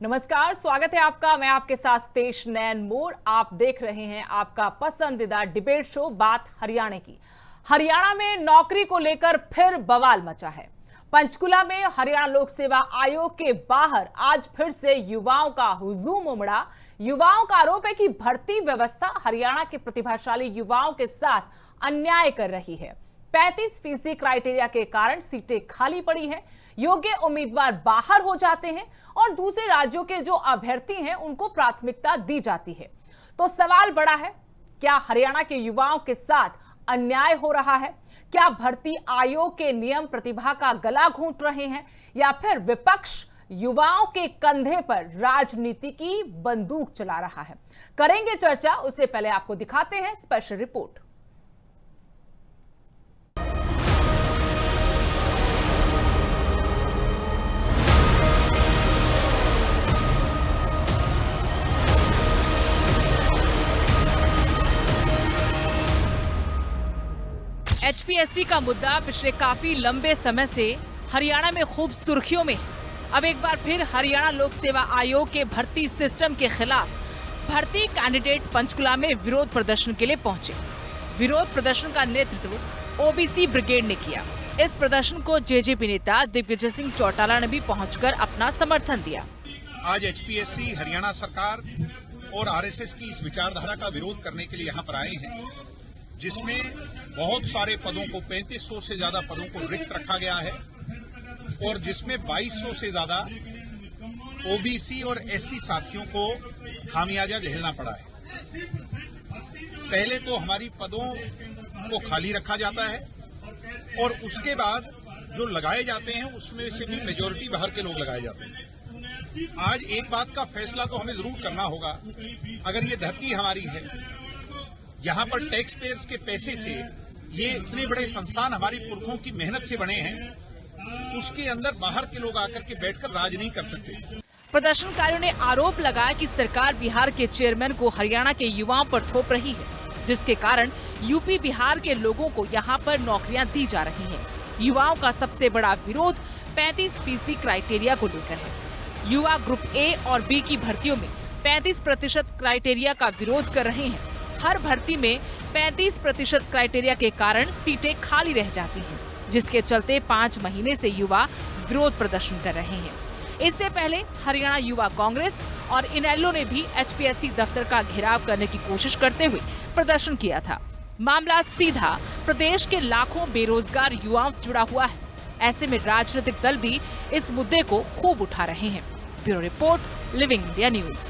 नमस्कार, स्वागत है आपका। मैं आपके साथ तेज नैन मोर। आप देख रहे हैं आपका पसंदीदा डिबेट शो बात हरियाणा की। हरियाणा में नौकरी को लेकर फिर बवाल मचा है। पंचकुला में हरियाणा लोक सेवा आयोग के बाहर आज फिर से युवाओं का हुजूम उमड़ा। युवाओं का आरोप है कि भर्ती व्यवस्था हरियाणा के प्रतिभाशाली युवाओं के साथ अन्याय कर रही है। 35% क्राइटेरिया के कारण सीटें खाली पड़ी हैं, योग्य उम्मीदवार बाहर हो जाते हैं और दूसरे राज्यों के जो अभ्यर्थी हैं उनको प्राथमिकता दी जाती है। तो सवाल बड़ा है, क्या हरियाणा के युवाओं के साथ अन्याय हो रहा है? क्या भर्ती आयोग के नियम प्रतिभा का गला घोंट रहे हैं या फिर विपक्ष युवाओं के कंधे पर राजनीति की बंदूक चला रहा है? करेंगे चर्चा। उससे पहले आपको दिखाते हैं स्पेशल रिपोर्ट। एचपीएससी का मुद्दा पिछले काफी लंबे समय से हरियाणा में खूब सुर्खियों में। अब एक बार फिर हरियाणा लोक सेवा आयोग के भर्ती सिस्टम के खिलाफ भर्ती कैंडिडेट पंचकुला में विरोध प्रदर्शन के लिए पहुंचे। विरोध प्रदर्शन का नेतृत्व ओबीसी ब्रिगेड ने किया। इस प्रदर्शन को जेजेपी नेता दिग्विजय सिंह चौटाला ने भी पहुंचकर अपना समर्थन दिया। आज एचपीएससी हरियाणा सरकार और आरएसएस की इस विचारधारा का विरोध करने के लिए यहाँ पर आए हैं, जिसमें बहुत सारे पदों को 3500 से ज्यादा पदों को रिक्त रखा गया है और जिसमें 2200 से ज्यादा ओबीसी और एससी साथियों को खामियाजा झेलना पड़ा है। पहले तो हमारी पदों को खाली रखा जाता है और उसके बाद जो लगाए जाते हैं उसमें से भी मेजोरिटी बाहर के लोग लगाए जाते हैं। आज एक बात का फैसला तो हमें जरूर करना होगा। अगर ये धरती हमारी है, यहाँ पर टैक्स पेयर्स के पैसे से ये इतने बड़े संस्थान हमारी पुरखों की मेहनत से बने हैं, उसके अंदर बाहर के लोग आकर के बैठकर राज नहीं कर सकते। प्रदर्शनकारियों ने आरोप लगाया कि सरकार बिहार के चेयरमैन को हरियाणा के युवाओं पर थोप रही है, जिसके कारण यूपी बिहार के लोगों को यहाँ पर नौकरियाँ दी जा रही हैं। युवाओं का सबसे बड़ा विरोध 35% क्राइटेरिया को लेकर है। युवा ग्रुप ए और बी की भर्तियों में 35% क्राइटेरिया का विरोध कर रहे हैं। हर भर्ती में 35% क्राइटेरिया के कारण सीटें खाली रह जाती हैं, जिसके चलते 5 महीने से युवा विरोध प्रदर्शन कर रहे हैं। इससे पहले हरियाणा युवा कांग्रेस और इनेलो ने भी एचपीएससी दफ्तर का घेराव करने की कोशिश करते हुए प्रदर्शन किया था। मामला सीधा प्रदेश के लाखों बेरोजगार युवाओं से जुड़ा हुआ है। ऐसे में राजनीतिक दल भी इस मुद्दे को खूब उठा रहे हैं। Bureau report, living India news.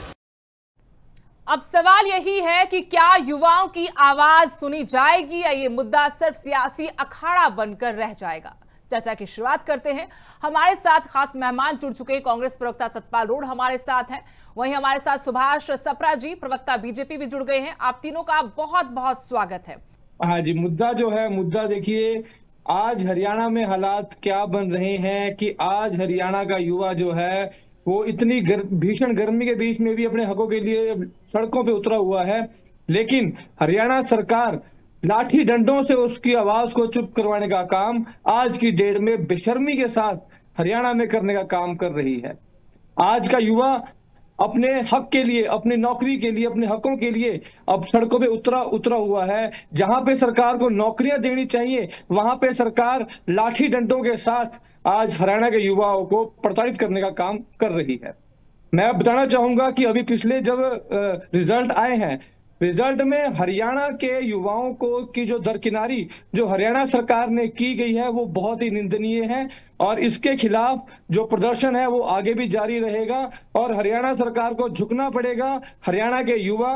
अब सवाल यही है कि क्या युवाओं की आवाज सुनी जाएगी या ये मुद्दा सिर्फ सियासी अखाड़ा बनकर रह जाएगा? चर्चा की शुरुआत करते हैं। हमारे साथ खास मेहमान जुड़ चुके हैं। कांग्रेस प्रवक्ता सतपाल रोड हमारे साथ हैं, वहीं हमारे साथ सुभाष सप्रा जी प्रवक्ता बीजेपी भी जुड़ गए हैं। आप तीनों का बहुत बहुत स्वागत है। हाँ जी, मुद्दा देखिए, आज हरियाणा में हालात क्या बन रहे हैं कि आज हरियाणा का युवा जो है वो इतनी भीषण गर्मी के बीच में भी अपने हकों के लिए सड़कों पे उतरा हुआ है, लेकिन हरियाणा सरकार लाठी डंडों से उसकी आवाज को चुप करवाने का काम आज की डेट में बेशर्मी के साथ हरियाणा में करने का काम कर रही है। आज का युवा अपने हक के लिए, अपनी नौकरी के लिए, अपने हकों के लिए अब सड़कों पे उतरा हुआ है। जहां पे सरकार को नौकरियां देनी चाहिए, वहां पे सरकार लाठी डंडों के साथ आज हरियाणा के युवाओं को प्रताड़ित करने का काम कर रही है। मैं बताना चाहूंगा कि अभी पिछले जब रिजल्ट आए हैं, रिजल्ट में हरियाणा के युवाओं को की जो दरकिनारी जो हरियाणा सरकार ने की गई है वो बहुत ही निंदनीय है और इसके खिलाफ जो प्रदर्शन है वो आगे भी जारी रहेगा और हरियाणा सरकार को झुकना पड़ेगा। हरियाणा के युवा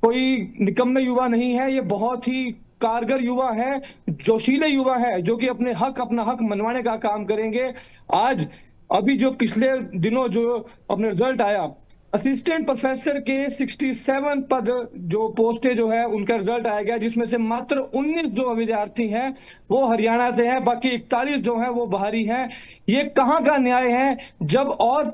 कोई निकम्मे युवा नहीं है, ये बहुत ही कारगर युवा है, जोशीले युवा है, जो कि अपना हक मनवाने का काम करेंगे। आज अभी जो पिछले दिनों जो अपने रिजल्ट आया, असिस्टेंट प्रोफेसर के 67 पद जो पोस्टें जो है उनका रिजल्ट आया गया, जिसमें से मात्र 19 जो विद्यार्थी हैं वो हरियाणा से हैं, बाकी 41 जो हैं वो बाहरी हैं। ये कहाँ का न्याय है? जब और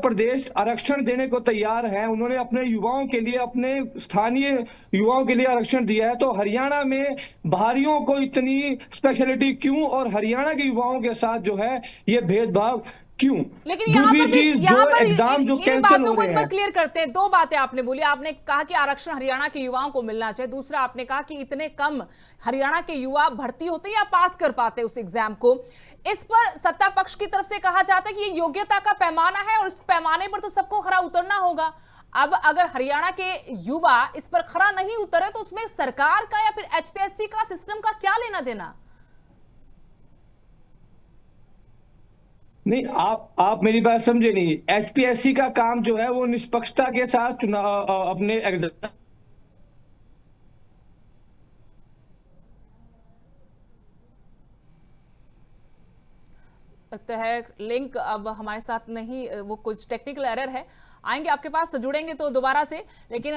प्रदेश आरक्षण देने को तैयार हैं, उन्होंने अपने युवाओं के लिए, अपने स्थानीय युवाओं के लिए आरक्षण दिया है, तो हरियाणा में बाहरियों को इतनी स्पेशलिटी क्यों और हरियाणा के युवाओं के साथ जो है ये भेदभाव क्यों? लेकिन यहाँ दूसरी पर भी चीज, यहाँ जो पर एग्जाम जो इन कैंसिल बातों हो को रहे एक बार हैं, क्लियर करते हैं। दो बातें आपने बोली, आपने कहा कि आरक्षण हरियाणा के युवाओं को मिलना चाहिए, दूसरा आपने कहा कि इतने कम हरियाणा के युवा भर्ती होते या पास कर पाते उस एग्जाम को। इस पर सत्ता पक्ष की तरफ से कहा जाता है कि ये योग्यता का पैमाना है और इस पैमाने पर तो सबको खरा उतरना होगा। अब अगर हरियाणा के युवा इस पर खरा नहीं उतरे तो उसमें सरकार का या फिर एचपीएससी का, सिस्टम का क्या लेना देना? नहीं, आप मेरी बात समझे नहीं। एचपीएससी का काम जो है वो निष्पक्षता के साथ चुनाव अपने एग्जाम लगता है लिंक अब हमारे साथ नहीं, वो कुछ टेक्निकल एरर है। आएंगे आपके पास तो जुड़ेंगे तो दोबारा से। लेकिन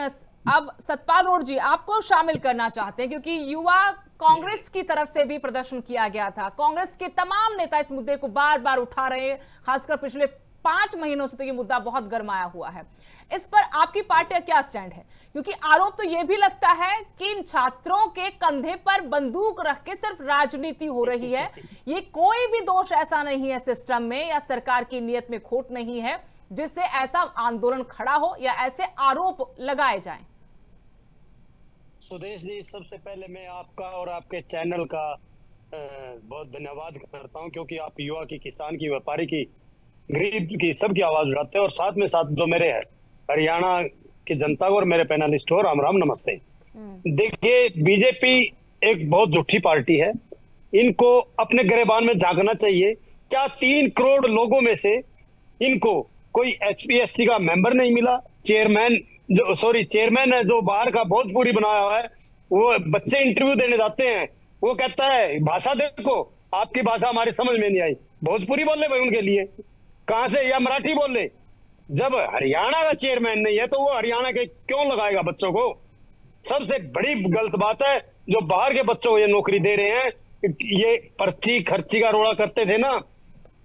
अब सतपाल रोड जी आपको शामिल करना चाहते हैं क्योंकि युवा कांग्रेस की तरफ से भी प्रदर्शन किया गया था। कांग्रेस के तमाम नेता इस मुद्दे को बार बार उठा रहे हैं, खासकर पिछले 5 महीनों से तो ये मुद्दा बहुत गरमाया हुआ है। इस पर आपकी पार्टी का क्या स्टैंड है? क्योंकि आरोप तो ये भी लगता है कि इन छात्रों के कंधे पर बंदूक रख के सिर्फ राजनीति हो रही है। ये कोई भी दोष ऐसा नहीं है सिस्टम में या सरकार की नीयत में खोट नहीं है जिससे ऐसा आंदोलन खड़ा हो या ऐसे आरोप लगाए जाएं। सुदेश जी, सबसे पहले मैं आपका और आपके चैनल का बहुत धन्यवाद करता हूं क्योंकि आप युवा की, किसान की, व्यापारी की, गरीब की, सबकी आवाज उठाते हैं। और साथ में साथ जो मेरे हरियाणा की जनता को और मेरे पैनलिस्ट को राम राम नमस्ते। देखिए, बीजेपी एक बहुत झूठी पार्टी है, इनको अपने गिरेबान में झांकना चाहिए। क्या 3 करोड़ लोगों में से इनको कोई एचपीएससी का मेंबर नहीं मिला? चेयरमैन है जो बाहर का भोजपुरी बनाया हुआ है, वो बच्चे इंटरव्यू देने जाते हैं, वो कहता है भाषा देखो, आपकी भाषा हमारी समझ में नहीं आई, भोजपुरी बोल ले भाई उनके लिए, कहां से, या मराठी बोल ले। जब हरियाणा का चेयरमैन नहीं है तो वो हरियाणा के क्यों लगाएगा बच्चों को? सबसे बड़ी गलत बात है जो बाहर के बच्चों को ये नौकरी दे रहे हैं। ये पर्ची खर्ची का रोड़ा करते थे ना,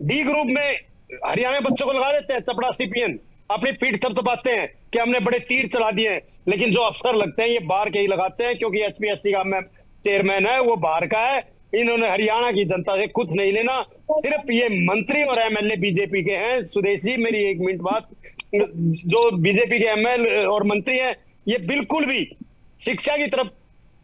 डी ग्रुप में हरियाणा बच्चों को लगा देते हैं चपड़ासी पीएन, अपनी पीठ थपथपाते हैं कि हमने बड़े तीर चला दिए हैं। लेकिन जो अफसर लगते हैं ये बाहर के ही लगाते हैं क्योंकि एचपीएससी का चेयरमैन है वो बाहर का है। इन्होंने हरियाणा की जनता से कुछ नहीं लेना, सिर्फ ये मंत्री और एमएलए बीजेपी के हैं। सुदेश जी, मेरी 1 मिनट बात, जो बीजेपी के एमएलए और मंत्री हैं ये बिल्कुल भी शिक्षा की तरफ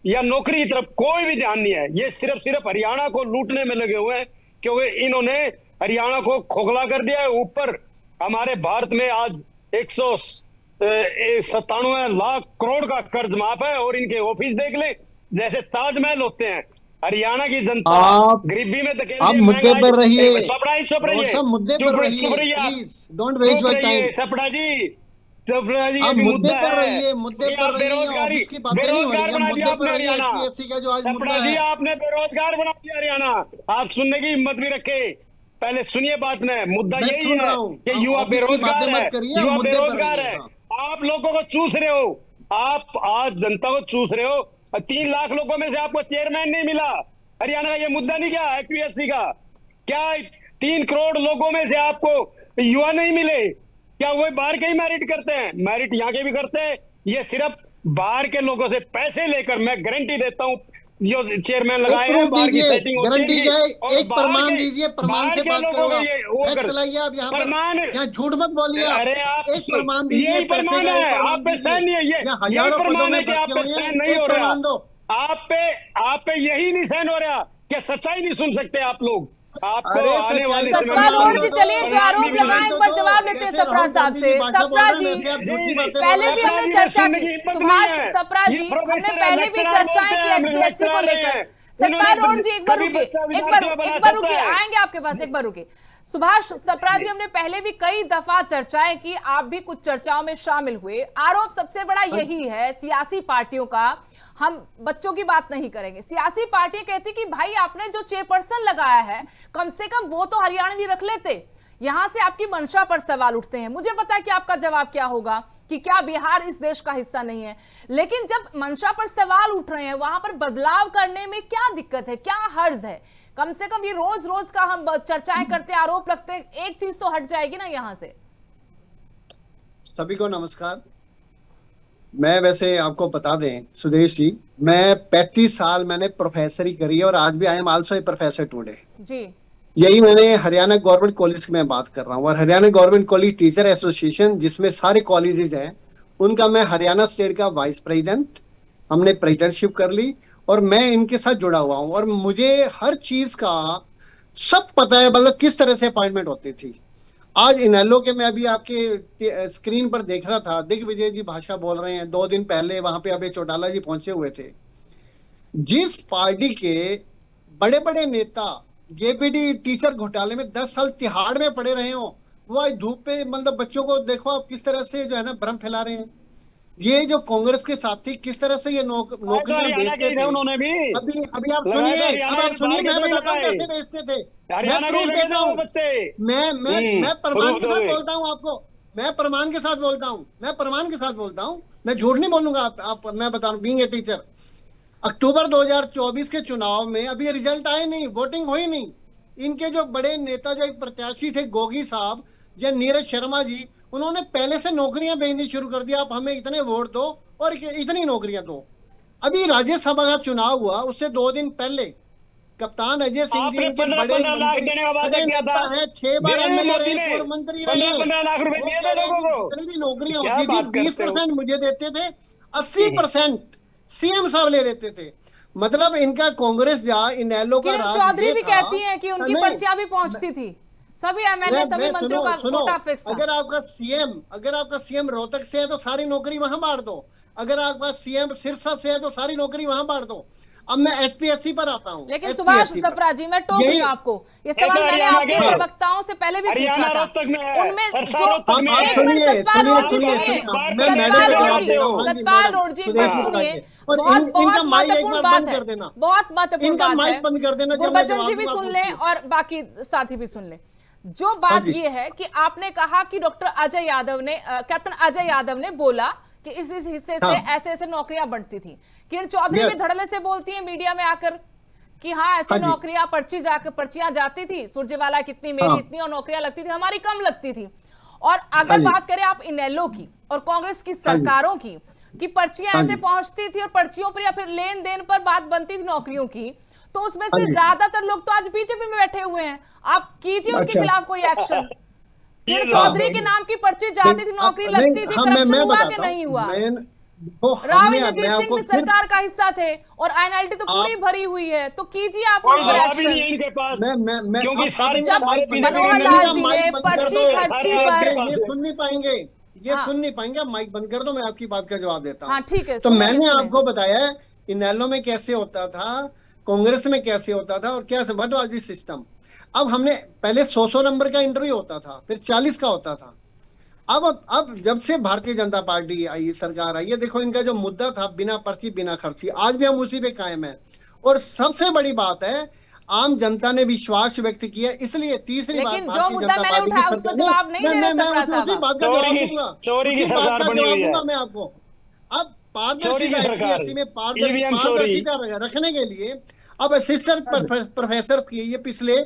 या नौकरी की तरफ कोई भी ध्यान नहीं है। ये सिर्फ हरियाणा को लूटने में लगे हुए हैं क्योंकि इन्होंने हरियाणा को खोखला कर दिया है। ऊपर हमारे भारत में आज 197 लाख करोड़ का कर्ज माफ है और इनके ऑफिस देख ले जैसे ताजमहल होते हैं। हरियाणा की जनता गरीबी में धकेल, आप मुद्दे पर रहिए, सब मुद्दे पर रहिए, please don't waste your time. Sapra ji आप मुद्दे पर रहिए, मुद्दे पर रहिए, उसकी बातें नहीं हो रही है, मुद्दे पर रहिए। एचपीएफसी का जो आज मुद्दा है, आपने बेरोजगार बना दिया हरियाणा। आप सुनने की हिम्मत भी रखे, पहले सुनिए बात में। मुद्दा यही है कि युवा बेरोजगार है, युवा बेरोजगार है। आप लोगों को चूस रहे हो, आप आज जनता को चूस रहे हो। 3 लाख लोगों में से आपको चेयरमैन नहीं मिला। हरियाणा का ये मुद्दा नहीं क्या एचपीएससी का? क्या 3 करोड़ लोगों में से आपको युवा नहीं मिले? क्या वो बाहर के ही मेरिट करते हैं? मेरिट यहाँ के भी करते हैं। ये सिर्फ बाहर के लोगों से पैसे लेकर, मैं गारंटी देता हूँ, जो चेयरमैन लगाए हैं बाहर की सेटिंग गारंटी जाए, एक प्रमाण दीजिए, प्रमाण से बात करो। आप यहाँ पर झूठ मत बोलिए। अरे आप एक प्रमाण दीजिए, यही प्रमाण है, आप पे सहन नहीं है। ये प्रमाण है कि आप पे सहन नहीं हो रहा, आप पे यही नहीं सहन हो रहा कि सच्चाई नहीं सुन सकते आप लोग। आपको आने वाले सतपाल रोड जी, चलिए जो आरोप लगाए इन पर जवाब लेते हैं सपरा साहब से। सपरा जी, पहले भी हमने चर्चा की, सुभाष सपरा जी, हमने पहले भी चर्चाएं की एचपीएससी को लेकर। सतपाल रोड जी, एक बार रुकिए, आएंगे आपके पास, एक बार रुकिए। सुभाष सपरा जी, हमने पहले भी कई दफा चर्चाएं की, आप भी कुछ चर्चाओं में शामिल हुए। आरोप सबसे बड़ा यही है सियासी पार्टियों का, हम बच्चों की बात नहीं करेंगे, सियासी पार्टियां कहती कि भाई आपने जो चेयरपर्सन लगाया है कम से कम वो तो हरियाणवी रख लेते। यहां से आपकी मंशा पर सवाल उठते हैं। मुझे पता है कि आपका जवाब क्या होगा कि क्या बिहार इस देश का हिस्सा नहीं है, लेकिन जब मंशा पर सवाल उठ रहे हैं वहां पर बदलाव करने में क्या दिक्कत है, क्या हर्ज है? कम से कम ये रोज रोज का हम चर्चाएं करते, आरोप लगते, एक चीज तो हट जाएगी ना यहाँ से। सभी को नमस्कार। मैं वैसे आपको बता दें सुदेश जी, मैं 35 साल मैंने प्रोफेसरी करी है और आज भी I am also a professor today जी। यही मैंने हरियाणा गवर्नमेंट कॉलेज की मैं बात कर रहा हूँ, और Haryana government college teacher association जिसमें सारे कॉलेजेस हैं, उनका मैं हरियाणा स्टेट का वाइस प्रेसिडेंट, हमने प्रेसिडेंटशिप कर ली और मैं इनके साथ जुड़ा हुआ हूँ, और मुझे हर चीज का सब पता है, मतलब किस तरह से अपॉइंटमेंट होती थी। आज इनेलो के मैं अभी आपके स्क्रीन पर देख रहा था, दिग्विजय जी भाषा बोल रहे हैं, 2 दिन पहले वहां पे अभय चौटाला जी पहुंचे हुए थे। जिस पार्टी के बड़े बड़े नेता जेपीडी टीचर घोटाले में 10 साल तिहाड़ में पड़े रहे हो, वो आज धूप पे, मतलब बच्चों को देखो आप किस तरह से जो है ना भ्रम फैला रहे हैं। ये जो कांग्रेस के साथी किस तरह से ये नौकरियां बेचते थे, उन्होंने भी अभी आप सुनिए, अब आप सुनिए, मैं बताता हूं कैसे बेचते थे। मैं प्रूफ देता हूं, मैं प्रमाण के साथ बोलता हूं आपको, मैं प्रमाण के साथ बोलता हूं, मैं प्रमाण के साथ बोलता हूं, मैं झूठ नहीं बोलूंगा। आप मैं बता रहा हूं, बीइंग ए टीचर, अक्टूबर 2024 के चुनाव में अभी रिजल्ट आए नहीं, वोटिंग हुई नहीं। इनके जो बड़े नेता, जो एक प्रत्याशी थे गोगी साहब या नीरज शर्मा जी, उन्होंने पहले से नौकरियां भेजनी शुरू कर दिया, आप हमें इतने वोट दो और इतनी नौकरियां दो। अभी राज्यसभा का चुनाव हुआ, उससे 2 दिन पहले कप्तान अजय सिंह जी, इनके बड़े 15 लाख देने का वादा किया था, 6 बार एमएलए मोदी ने पूर्व मंत्री रहे, 15 लाख रुपए दिए थे लोगों को। जितनी भी नौकरियां क्या होती थी बात करते हो? 20% मुझे देते थे, 80% सीएम साहब ले लेते थे। मतलब इनका कांग्रेस जहाँ इनेलो का किरण राज चौधरी ये भी था, कहती हैं कि उनकी नहीं, पर्चियां भी पहुंचती थी, सभी एमएलए सभी मंत्रियों का कोटा फिक्स था। अगर आपका सीएम रोहतक से है तो सारी नौकरी वहां बांट दो, अगर आपका सीएम सिरसा से है तो सारी नौकरी वहां बांट दो। अब मैं एसपीएससी पर आता हूँ। लेकिन सुभाष सप्रा जी, मैं टोक रही हूँ आपको, ये सवाल मैंने आपके प्रवक्ताओं से पहले भी पूछा था, उनमें जो सतपाल रोड जी सुनिए, सतपाल रोड जी एक बार सुनिए, बहुत महत्वपूर्ण बात है, बहुत महत्वपूर्ण बात है, गुरबचन जी भी सुन लें और बाकी साथी भी सुन लें। जो बात ये है कि आपने कहा कि डॉक्टर अजय यादव ने, कैप्टन अजय यादव ने बोला कि इस हिस्से से ऐसे ऐसे नौकरियां बढ़ती थी। किरण चौधरी भी धड़ल्ले से बोलती है मीडिया में आकर कि हाँ ऐसे नौकरियां पर्चियां जाती थी, सुरजेवाला कितनी, मेरी इतनी, और नौकरियां लगती थी, हमारी कम लगती थी। और अगर बात करें आप इनेलो की और कांग्रेस की सरकारों की, कि पर्चियां ऐसे पहुंचती थी और पर्चियों पर या फिर लेन देन पर बात बनती थी नौकरियों की, तो उसमें से ज्यादातर लोग तो आज बीजेपी में बैठे हुए हैं। आप कीजिए उनके खिलाफ कोई एक्शन। किरण चौधरी के नाम की पर्ची जाती थी, नौकरी लगती थी, करप्शन हुआ कि नहीं हुआ? राव इंद्रजीत सिंह भी सरकार का हिस्सा थे और एनएलटी तो पूरी भरी हुई है, तो कीजिए आप मनोहर लाल जी ने पर्ची खर्ची पर सुन नहीं पाएंगे, ये सुन नहीं पाएंगे। माइक बंद कर दो, मैं आपकी बात का जवाब देता हूँ। हाँ ठीक है। तो मैंने आपको बताया इनेलो में कैसे होता था, कांग्रेस में कैसे होता था और क्या समाजवादी सिस्टम। अब हमने पहले 100 नंबर का इंटरव्यू होता था, फिर 40 का होता था। अब जब से भारतीय जनता पार्टी आई, सरकार आई है, देखो इनका जो मुद्दा था बिना पर्ची बिना खर्ची, आज भी हम उसी पे कायम है। और सबसे बड़ी बात है, आम जनता ने विश्वास व्यक्त किया, इसलिए तीसरी बात जो मुद्दा मैंने उठाया उसका जवाब नहीं दे रहे सप्रा साहब। चोरी की सरकार बनी हुई है। मैं आपको अब पारदर्शिता एचपीएससी में पारदर्शिता रखने के लिए अब असिस्टेंट प्रोफेसर की ये पिछले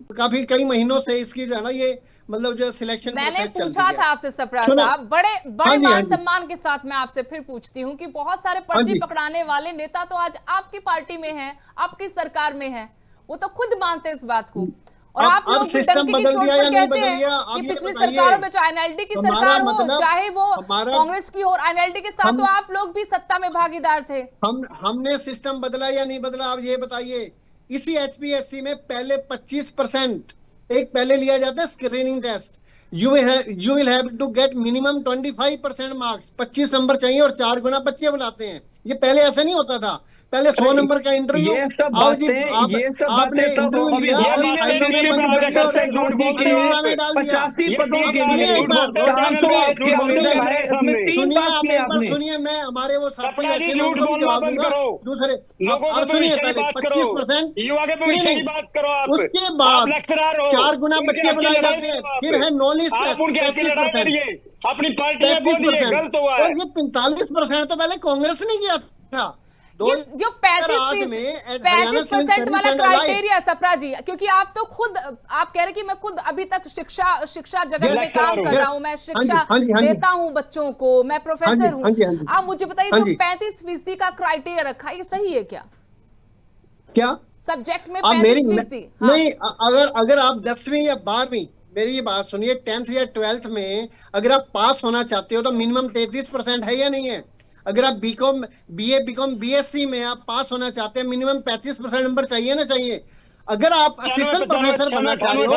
कई महीनों से इसकी जो है ना, ये मतलब जो सिलेक्शन मैंने पूछा था आपसे सप्रा साहब, बड़े मान सम्मान के साथ मैं आपसे फिर पूछती हूँ कि बहुत सारे पर्ची पकड़ाने वाले नेता तो आज आपकी पार्टी में हैं, आपकी सरकार में हैं, वो तो खुद मानते हैं इस बात को। और आप लोग डंके की चोट पर कहते हैं कि पिछली सरकारों में चाहे एनएलडी की सरकार हो, चाहे वो कांग्रेस की हो, एनएलडी के साथ तो आप लोग भी सत्ता में भागीदार थे। हमने सिस्टम बदला या नहीं बदला, आप ये बताइए। इसी एचपीएससी में पहले 25% एक पहले लिया जाता है screening test, you will have to get minimum 25% marks, 25 नंबर चाहिए और 4 गुना बच्चे बुलाते हैं। ये पहले ऐसा नहीं होता था, पहले 100 नंबर का इंटरव्यू। ये सब बातें आपने इंटरव्यू लिया, 85 पदों के लिए सुनिए, मैं हमारे वो साथी दूसरे सुनिए, 25%, उसके बाद 4 गुना बच्चे बनाए जाते हैं, फिर है नॉलेज टेस्ट, अपनी पार्टी में बोलिए गलत हुआ है। और ये 45% तो पहले कांग्रेस ने किया था। जो 35% वाला क्राइटेरिया सप्रा जी, क्योंकि आप तो खुद आप कह रहे कि मैं खुद अभी तक शिक्षा जगत में काम कर रहा हूं, मैं शिक्षा देता हूं बच्चों को, मैं प्रोफेसर हूं। आप मुझे बताइए जो 35% का क्राइटेरिया रखा है, ये सही है क्या? सब्जेक्ट में अब मेरी 35%। नहीं, अगर आप 10वीं या 12वीं, मेरी ये बात सुनिए, 10th या 12th में अगर आप पास होना चाहते हो तो मिनिमम 33% है या नहीं है? अगर आप बीकॉम, बीए, बीकॉम, बीएससी में आप पास होना चाहते हैं, मिनिमम 35% नंबर चाहिए ना चाहिए? अगर आप असिस्टेंट प्रोफेसर बनना चाह रहे हो,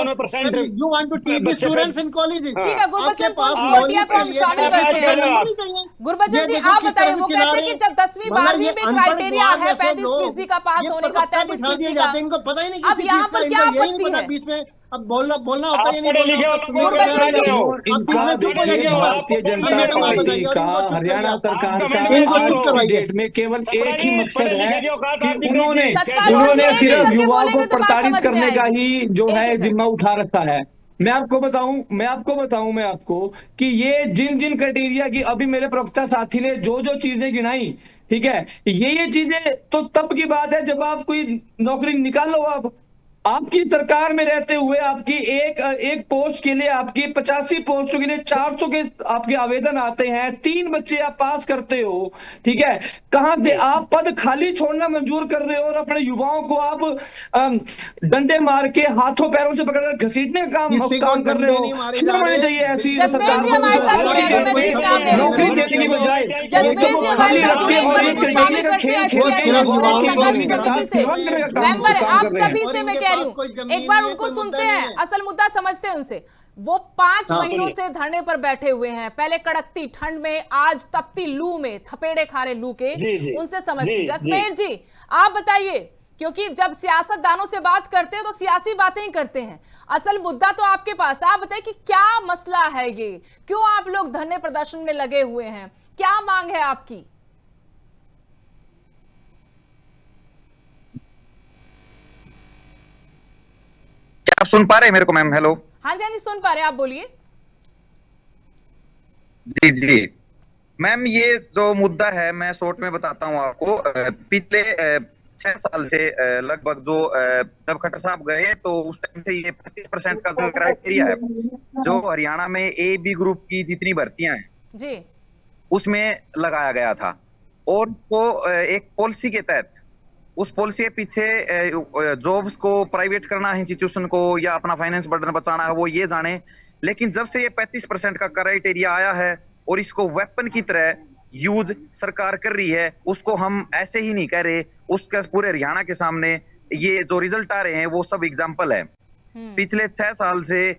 you want to teach the students in college, ठीक है, गुरबचन कोटिया को हम शामिल करते हैं। गुरबचन जी आप बताइए, वो कहते हैं कि जब 10वीं 12वीं में क्राइटेरिया है 35% का पास होने का, 33% का, इनको पता ही नहीं, अब यहाँ पर क्या आपत्ति है? बीच में अब बोलना होता है, भारतीय जनता पार्टी का, हरियाणा सरकार का आज की डेट में केवल एक ही मकसद है कि उन्होंने सिर्फ युवाओं को प्रताड़ित करने का ही जो है जिम्मा उठा रखा है। मैं आपको बताऊं कि ये जिन क्राइटेरिया की अभी मेरे प्रवक्ता साथी ने जो चीजें गिनाई, ठीक है, ये चीजें तो तब की बात है जब आप कोई नौकरी निकालो। अब आपकी सरकार में रहते हुए आपकी एक पोस्ट के लिए, आपकी 85 पोस्टों के लिए 400 के आपके आवेदन आते हैं, 3 बच्चे आप पास करते हो, ठीक है, कहां से आप पद खाली छोड़ना मंजूर कर रहे हो और अपने युवाओं को आप डंडे मार के हाथों पैरों से पकड़कर घसीटने का काम कर रहे हो। शर्म आनी चाहिए ऐसी सरकार को। नौकरी देने की बजाय मेंबर आप सभी से मैं एक बार उनको सुनते हैं, असल मुद्दा समझते हैं उनसे। वो 5 महीनों से धरने पर बैठे हुए हैं, पहले कड़कती ठंड में, आज तपती लू में, थपेड़े खा रहे लू के, उनसे समझते। जसमेर जी आप बताइए, क्योंकि जब सियासतदानों से बात करते हैं तो सियासी बातें ही करते हैं, असल मुद्दा तो आपके पास। आप बताइए कि क्या मसला है ये, क्यों आप लोग धरने प्रदर्शन में लगे हुए हैं, क्या मांग है आपकी? आप सुन पा रहे हैं मेरे को मैम? हेलो, हाँ जी सुन पा रहे हैं, आप बोलिए। जी मैम, ये जो मुद्दा है मैं शॉर्ट में बताता हूँ आपको। पिछले 6 साल से लगभग जो जब खट्टर साहब गए तो उस टाइम से ये 25% का जो क्राइटेरिया है, जो हरियाणा में ए बी ग्रुप की जितनी भर्तियां हैं जी, उसमें लगाया गया था। और वो एक पॉलिसी के तहत, उस पॉलिसी के पीछे जॉब्स को प्राइवेट करना है, इंस्टीट्यूशन को, या अपना फाइनेंस बर्डन बचाना है, वो ये जाने। लेकिन जब से ये 35% का क्राइटेरिया आया है और इसको वेपन की तरह यूज सरकार कर रही है, उसको हम ऐसे ही नहीं कह रहे, उसका पूरे हरियाणा के सामने ये जो रिजल्ट आ रहे हैं वो सब एग्जाम्पल है। पिछले 6 साल से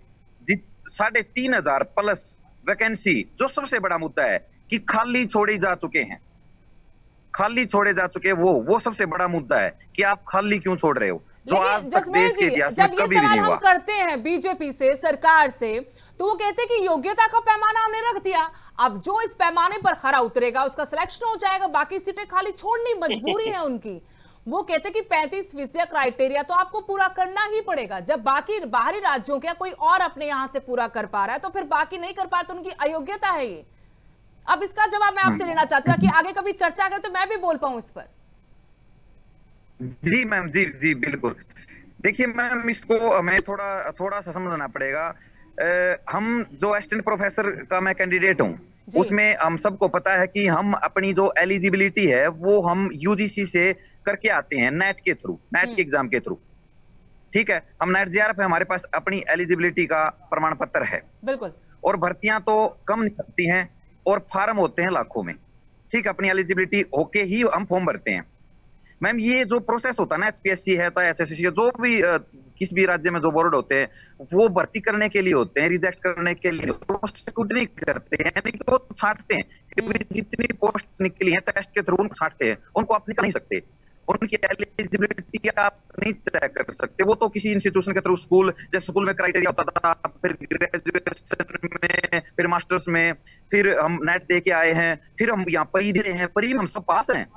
3,500 प्लस वैकेंसी, जो सबसे बड़ा मुद्दा है कि खाली छोड़े जा चुके हैं, वो सबसे बड़ा मुद्दा है कि आप खाली क्यों छोड़ रहे हो। लेकिन जसमेर जी, जब ये सवाल हम करते हैं बीजेपी से, सरकार से, तो वो कहते हैं कि योग्यता का पैमाना हमने रख दिया, अब जो इस पैमाने पर खरा उतरेगा उसका सिलेक्शन हो जाएगा, बाकी सीटें खाली छोड़नी मजबूरी है उनकी। वो कहते हैं कि 35% क्राइटेरिया तो आपको पूरा करना ही पड़ेगा। जब बाकी बाहरी राज्यों के कोई और अपने यहां से पूरा कर पा रहा है तो फिर बाकी नहीं कर पा रहा तो उनकी अयोग्यता है ये। अब इसका जवाब मैं आपसे लेना चाहती हूँ कि आगे कभी चर्चा करें तो मैं भी बोल पाऊं इस पर। जी मैम, जी बिल्कुल। देखिए मैम, इसको हमें थोड़ा सा समझना पड़ेगा। हम जो असिस्टेंट प्रोफेसर का मैं कैंडिडेट हूँ, उसमें हम सबको पता है कि हम अपनी जो एलिजिबिलिटी है वो हम यूजीसी से करके आते हैं, नेट के थ्रू, नेट के एग्जाम के थ्रू। ठीक है, हम नेट जेआरएफ है, हमारे पास अपनी एलिजिबिलिटी का प्रमाण पत्र है। बिल्कुल। और भर्तियां तो कम निकलती हैं और फार्म होते हैं लाखों में। ठीक, अपनी एलिजिबिलिटी होके ही हम फॉर्म भरते हैं। मैम, ये जो प्रोसेस होता है ना, एचपीएससी है, एसएससी, जो भी किसी भी राज्य में जो बोर्ड होते हैं, वो भर्ती करने के लिए होते हैं, रिजेक्ट करने के लिए नहीं करते हैं, यानी कि वो छांटते हैं। जितनी पोस्ट निकली है टेस्ट के थ्रू उनको छांटते हैं, उनको आप निकाल नहीं सकते, उनकी एलिजिबिलिटी आप नहीं चेक कर सकते। वो तो किसी इंस्टीट्यूशन के थ्रू, स्कूल, जैसे स्कूल में क्राइटेरिया होता था, फिर ग्रेजुएशन में, फिर मास्टर्स में, फिर हम नेट दे के आए हैं, फिर हम यहाँ परी दे रहे हैं, परी में हम सब पास हैं,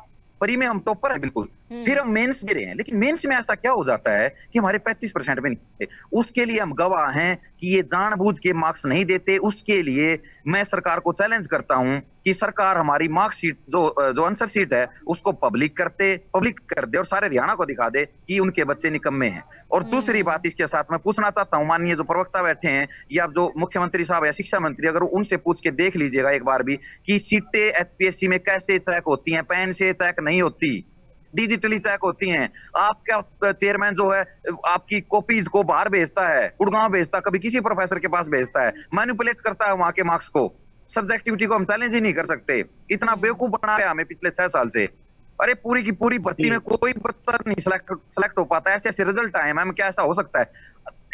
परी में हम टॉपर है बिल्कुल, फिर हम मेंस दे रहे हैं। लेकिन मेंस में ऐसा क्या हो जाता है कि हमारे 35% में नहीं, उसके लिए हम गवाह हैं कि ये जानबूझ के मार्क्स नहीं देते। उसके लिए मैं सरकार को चैलेंज करता हूं कि सरकार हमारी मार्कशीट जो आंसर शीट है उसको पब्लिक कर दे और सारे हरियाणा को दिखा दे कि उनके बच्चे निकम्मे हैं। और दूसरी बात इसके साथ मैं पूछना चाहता हूं, माननीय जो प्रवक्ता बैठे हैं या जो मुख्यमंत्री साहब या शिक्षा मंत्री, अगर उनसे पूछ के देख लीजिएगा एक बार भी कि सीटें एचपीएससी में कैसे चेक होती हैं, पेन से चेक नहीं होती। डिजिटली चेक होती हैं। आपका चेयरमैन जो है आपकी कॉपीज को बाहर भेजता है, गुड़गांव भेजता, कभी किसी प्रोफेसर के पास भेजता है, मैनिपुलेट करता है वहां के मार्क्स को। सब्जेक्टिविटी को हम चैलेंज ही नहीं कर सकते, इतना बेवकूफ बनाया हमें पिछले 6 साल से। अरे पूरी की पूरी भर्ती में कोई बच्चा नहीं सिलेक्ट हो पाता, ऐसे ऐसे रिजल्ट आए मैम, क्या ऐसा हो सकता है?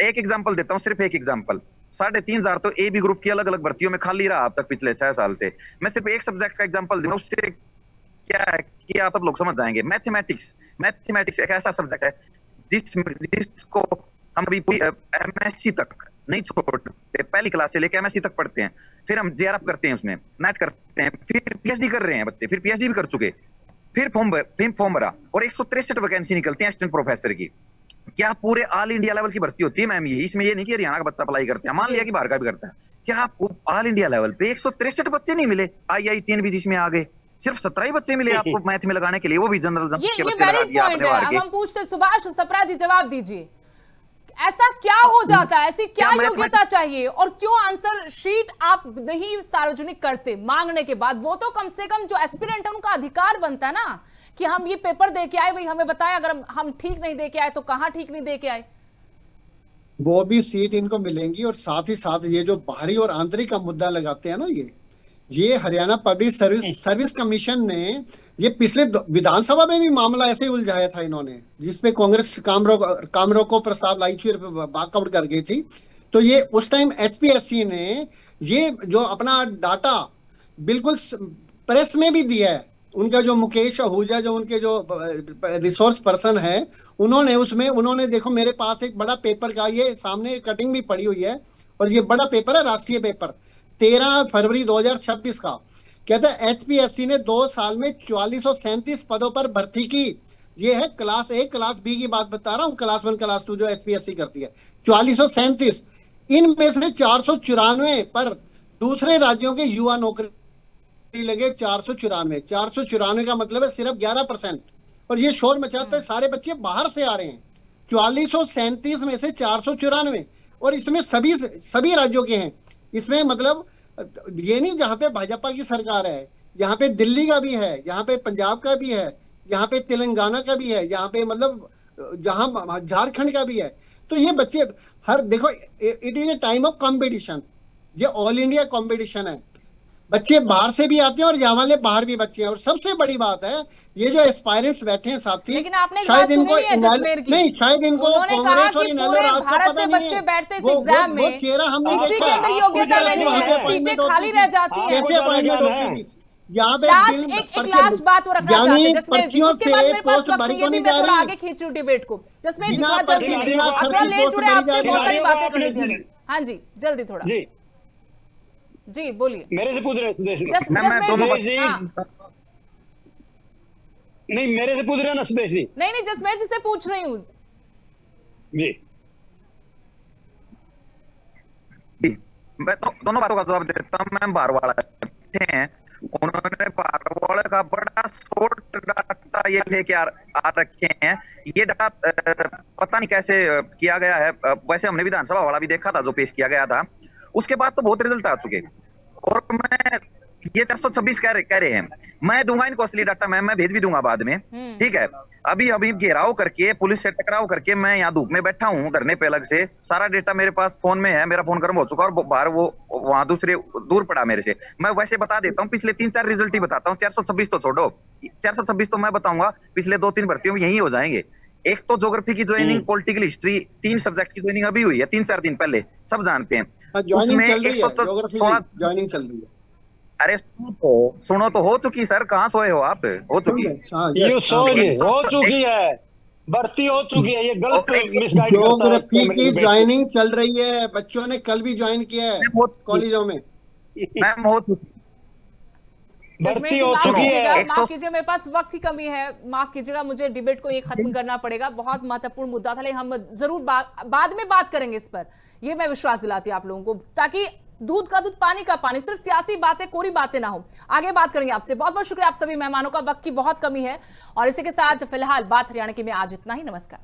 एक एग्जांपल देता हूँ, सिर्फ एक एग्जांपल। 3,500 तो ए बी ग्रुप की अलग अलग भर्तियों में खाली रहा अब तक पिछले 6 साल से। मैं सिर्फ एक सब्जेक्ट का एग्जांपल दूंगा, उससे क्या है कि आप सब लोग समझ जाएंगे। मैथमेटिक्स एक ऐसा सब्जेक्ट है जिसको हम अभी पूरी एमएससी तक नहीं छोड़ते, पहली क्लास से लेकर एमएससी तक पढ़ते हैं, फिर हम जेआरएफ करते हैं, उसमें नेट करते हैं, फिर पीएचडी कर रहे हैं बच्चे, फिर पीएचडी भी कर चुके, फिर फॉर्म भरा और 163 वैकेंसी निकलती है असिस्टेंट प्रोफेसर की। क्या पूरे ऑल इंडिया लेवल की भर्ती होती है मैम? ये इसमें ये नहीं कि हरियाणा का बच्चा अप्लाई करते हैं, मान लिया कि बाहर का भी करता है, क्या आपको ऑल इंडिया लेवल पे 163 बच्चे नहीं मिले? IITN भी जिसमें आ गए, सिर्फ 17 ही बच्चे मिले आपको मैथ में लगाने के लिए, वो भी जनरल ये वैलिड पॉइंट है। अब हम पूछते सुभाष सप्रा जी जवाब दीजिए, ऐसा क्या हो जाता है, ऐसी क्या योग्यता चाहिए और क्यों आंसर शीट आप नहीं सार्वजनिक करते मांगने के बाद? वो तो कम से कम जो एस्पिरेंट है उनका अधिकार बनता है ना कि हम ये पेपर दे के आए, भाई हमें बताया, अगर हम ठीक नहीं दे के आए तो कहां ठीक नहीं दे के आए। वो भी सीट इनको मिलेंगी और साथ ही साथ ये जो बाहरी और आंतरिक का मुद्दा लगाते हैं ना, ये हरियाणा पब्लिक सर्विस कमीशन ने ये पिछले विधानसभा में भी मामला ऐसे ही उलझाया था इन्होंने, जिसपे कांग्रेस काम रोको प्रस्ताव लाई थी और वॉकआउट कर गई थी। तो ये उस टाइम HPSC ने ये जो अपना डाटा बिल्कुल प्रेस में भी दिया है। उनका जो मुकेश आहूजा जो उनके जो रिसोर्स पर्सन है, उन्होंने देखो मेरे पास एक बड़ा पेपर का ये सामने कटिंग भी पड़ी हुई है और ये बड़ा पेपर है, राष्ट्रीय पेपर 13 फरवरी 2026 का। कहता है HPSC ने 2 साल में 4437 पदों पर भर्ती की। ये है क्लास A, क्लास B की बात बता रहा हूँ, क्लास 1 क्लास 2 जो HPSC करती है 4437। इनमें से 494 पर दूसरे राज्यों के युवा नौकरी लगे। 494 का मतलब है सिर्फ 11%। और ये शोर मचाता है सारे बच्चे बाहर से आ रहे हैं। 4437 में से 494 और इसमें सभी राज्यों के हैं। इसमें मतलब ये नहीं जहां पे भाजपा की सरकार है, यहाँ पे दिल्ली का भी है, यहाँ पे पंजाब का भी है, यहाँ पे तेलंगाना का भी है, यहाँ पे मतलब जहां झारखंड का भी है। तो ये बच्चे देखो it is a time of competition, ये ऑल इंडिया कंपटीशन है। बच्चे बाहर से भी आते हैं और यहाँ वाले बाहर भी बच्चे हैं। और सबसे बड़ी बात है ये जो एस्पायरेंट्स बैठे हैं साथी, लेकिन आपने शायद इनको कांग्रेस और भारत से बच्चे बैठते इस एग्जाम में, किसी के अंदर योग्यता नहीं है, सीटें खाली रह जाती हैं। एक लास्ट बात वो रखना चाहते हैं जसमेर जी, उसके बाद मेरे पास वक्त नहीं है, भी मैं थोड़ा आगे खींच रही हूँ डिबेट को। जसमेर जी थोड़ा जल्दी, थोड़ा लेट जुड़े, आपसे बहुत सारी बातें करनी थी। हाँ जी जल्दी थोड़ा जी बोलिए। मेरे से पूछ रहे हैं नहीं, मेरे से पूछ रहे हैं ना सुदेश जी? नहीं जसमेर जी से पूछ रही हूँ जी। मैं तो दोनों बातों का जवाब देता हूँ। मैम बारवाड़ा हैं, उन्होंने बारवाड़ा का बड़ा शॉर्ट डाटा ये लेके आ रखे हैं। ये डाटा पता नहीं कैसे किया गया है। वैसे हमने विधानसभा वाला भी देखा था जो पेश किया गया था, उसके बाद तो बहुत रिजल्ट आ चुके। और मैं ये 426 कह रहे हैं, मैं दूंगा इनको असली डाटा, मैं भेज भी दूंगा बाद में, ठीक है। अभी घेराव करके पुलिस से टकराव करके मैं यहाँ धूप में बैठा हूँ धरने पे अलग से, सारा डेटा मेरे पास फोन में है, मेरा फोन गर्म हो चुका और बाहर वो वहां दूर पड़ा मेरे से। मैं वैसे बता देता हूँ, पिछले 3-4 रिजल्ट ही बताता हूँ। 426 तो छोड़ो, 426 तो मैं बताऊंगा पिछले 2-3 भर्तियों में यही हो जाएंगे। एक तो ज्योग्राफी की ज्वाइनिंग, पॉलिटिकल हिस्ट्री, 3 सब्जेक्ट की ज्वाइनिंग अभी हुई है 3-4 दिन पहले, सब जानते हैं। ज्वाइनिंग चल रही है। अरे सुनो तो हो चुकी सर, कहाँ सोए हो आप? हो चुकी हो चुकी है, भर्ती हो चुकी है। ये गलत मिसगाइड ज्योग्राफी की ज्वाइनिंग चल रही है, बच्चों ने कल भी ज्वाइन किया है कॉलेजों में। मैम हो चुकी, भर्ती हो चुकी है। माफ कीजिए मेरे पास वक्त की कमी है, माफ कीजिएगा, मुझे डिबेट को ये खत्म करना पड़ेगा। बहुत महत्वपूर्ण मुद्दा था, लेकिन हम जरूर बाद में बात करेंगे इस पर, ये मैं विश्वास दिलाती हूं आप लोगों को, ताकि दूध का दूध पानी का पानी, सिर्फ सियासी बातें कोरी बातें ना हो। आगे बात करेंगे आपसे। बहुत बहुत शुक्रिया आप सभी मेहमानों का, वक्त की बहुत कमी है। और इसी के साथ फिलहाल बात हरियाणा की में आज इतना ही। नमस्कार।